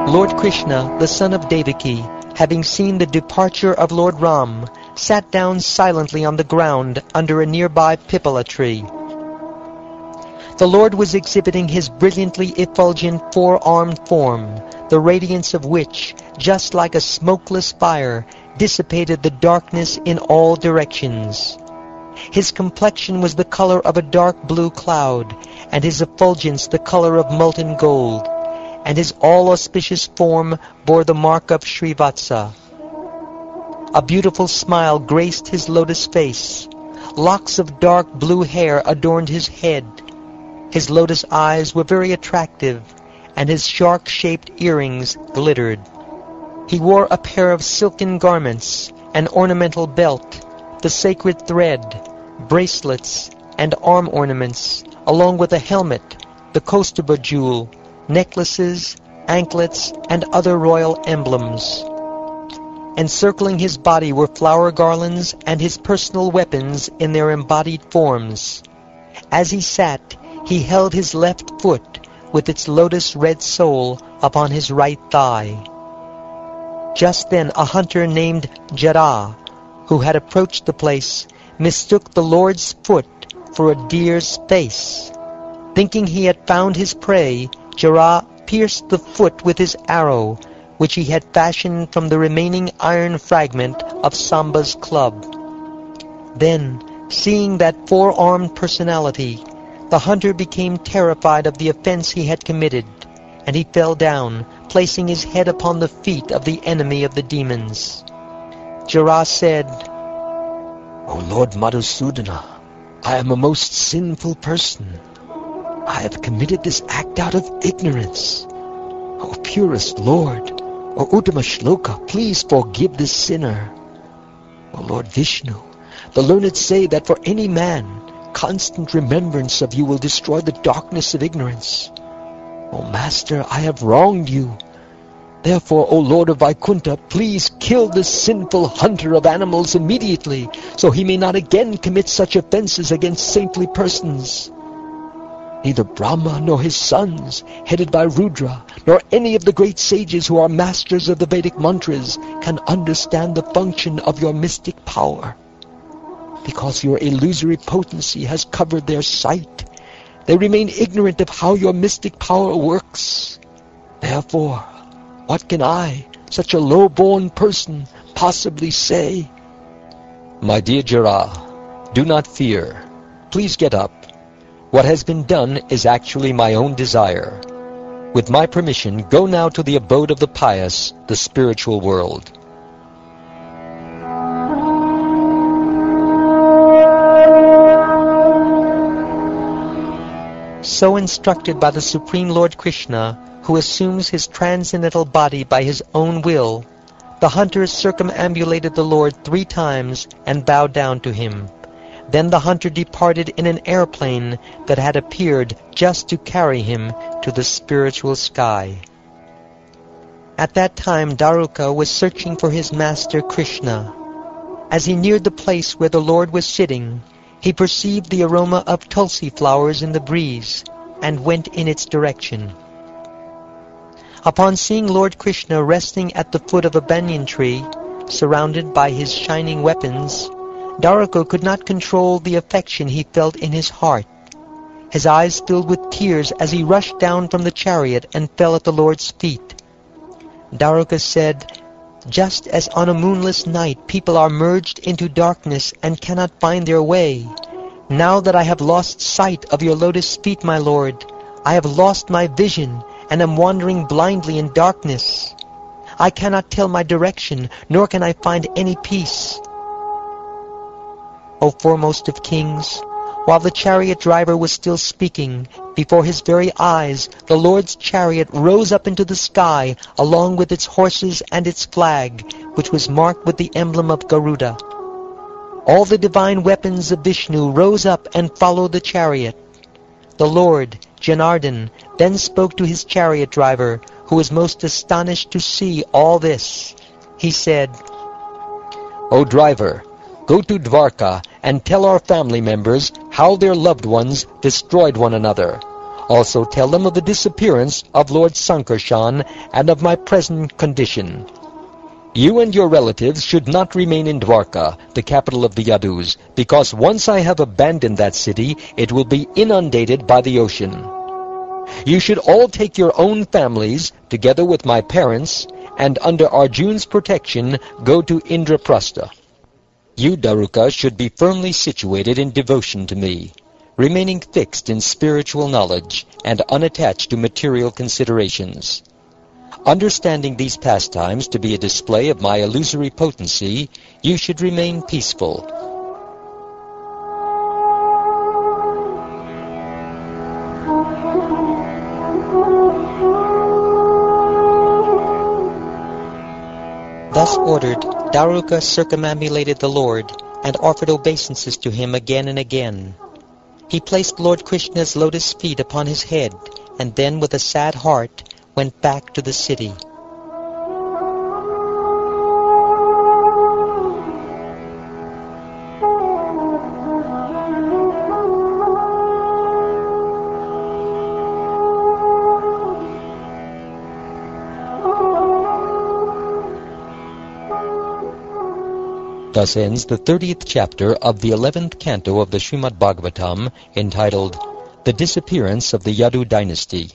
Lord Krishna, the son of Devaki, having seen the departure of Lord Ram, sat down silently on the ground under a nearby pipala tree. The Lord was exhibiting his brilliantly effulgent four-armed form, the radiance of which, just like a smokeless fire, dissipated the darkness in all directions. His complexion was the color of a dark blue cloud, and his effulgence the color of molten gold, and his all-auspicious form bore the mark of Srivatsa. A beautiful smile graced his lotus face. Locks of dark blue hair adorned his head. His lotus eyes were very attractive, and his shark-shaped earrings glittered. He wore a pair of silken garments, an ornamental belt, the sacred thread, bracelets, and arm ornaments, along with a helmet, the Kaustuba jewel, necklaces, anklets, and other royal emblems. Encircling his body were flower garlands and his personal weapons in their embodied forms. As he sat, he held his left foot with its lotus-red sole upon his right thigh. Just then a hunter named Jara, who had approached the place, mistook the Lord's foot for a deer's face. Thinking he had found his prey, Jara pierced the foot with his arrow, which he had fashioned from the remaining iron fragment of Samba's club. Then, seeing that four-armed personality, the hunter became terrified of the offense he had committed, and he fell down, placing his head upon the feet of the enemy of the demons. Jara said, O Lord Madhusudana, I am a most sinful person. I have committed this act out of ignorance. O purest Lord, O Uttama Shloka, please forgive this sinner. O Lord Vishnu, the learned say that for any man, constant remembrance of you will destroy the darkness of ignorance. O Master, I have wronged you. Therefore, O Lord of Vaikuntha, please kill this sinful hunter of animals immediately, so he may not again commit such offenses against saintly persons. Neither Brahma nor his sons, headed by Rudra, nor any of the great sages who are masters of the Vedic mantras can understand the function of your mystic power. Because your illusory potency has covered their sight, they remain ignorant of how your mystic power works. Therefore, what can I, such a low-born person, possibly say? My dear Jara, do not fear. Please get up. What has been done is actually my own desire. With my permission, go now to the abode of the pious, the spiritual world. So instructed by the Supreme Lord Krishna, who assumes his transcendental body by his own will, the hunters circumambulated the Lord 3 times and bowed down to him. Then the hunter departed in an airplane that had appeared just to carry him to the spiritual sky. At that time Daruka was searching for his master Krishna. As he neared the place where the Lord was sitting, he perceived the aroma of tulsi flowers in the breeze, and went in its direction. Upon seeing Lord Krishna resting at the foot of a banyan tree, surrounded by his shining weapons, Daruka could not control the affection he felt in his heart. His eyes filled with tears as he rushed down from the chariot and fell at the Lord's feet. Daruka said, "Just as on a moonless night people are merged into darkness and cannot find their way, now that I have lost sight of your lotus feet, my Lord, I have lost my vision and am wandering blindly in darkness. I cannot tell my direction, nor can I find any peace. O foremost of kings, while the chariot driver was still speaking, before his very eyes the Lord's chariot rose up into the sky along with its horses and its flag, which was marked with the emblem of Garuda. All the divine weapons of Vishnu rose up and followed the chariot. The Lord, Janardhan, then spoke to his chariot driver, who was most astonished to see all this. He said, "O driver, go to Dwarka and tell our family members how their loved ones destroyed one another. Also tell them of the disappearance of Lord Sankarshan and of my present condition. You and your relatives should not remain in Dwarka, the capital of the Yadus, because once I have abandoned that city, it will be inundated by the ocean. You should all take your own families, together with my parents, and under Arjun's protection, go to Indraprastha. You, Daruka, should be firmly situated in devotion to me, remaining fixed in spiritual knowledge and unattached to material considerations. Understanding these pastimes to be a display of my illusory potency, you should remain peaceful. Thus ordered, Daruka circumambulated the Lord and offered obeisances to him again and again. He placed Lord Krishna's lotus feet upon his head, and then with a sad heart went back to the city. Thus ends the 30th chapter of the 11th canto of the Shrimad Bhagavatam, entitled The Disappearance of the Yadu Dynasty.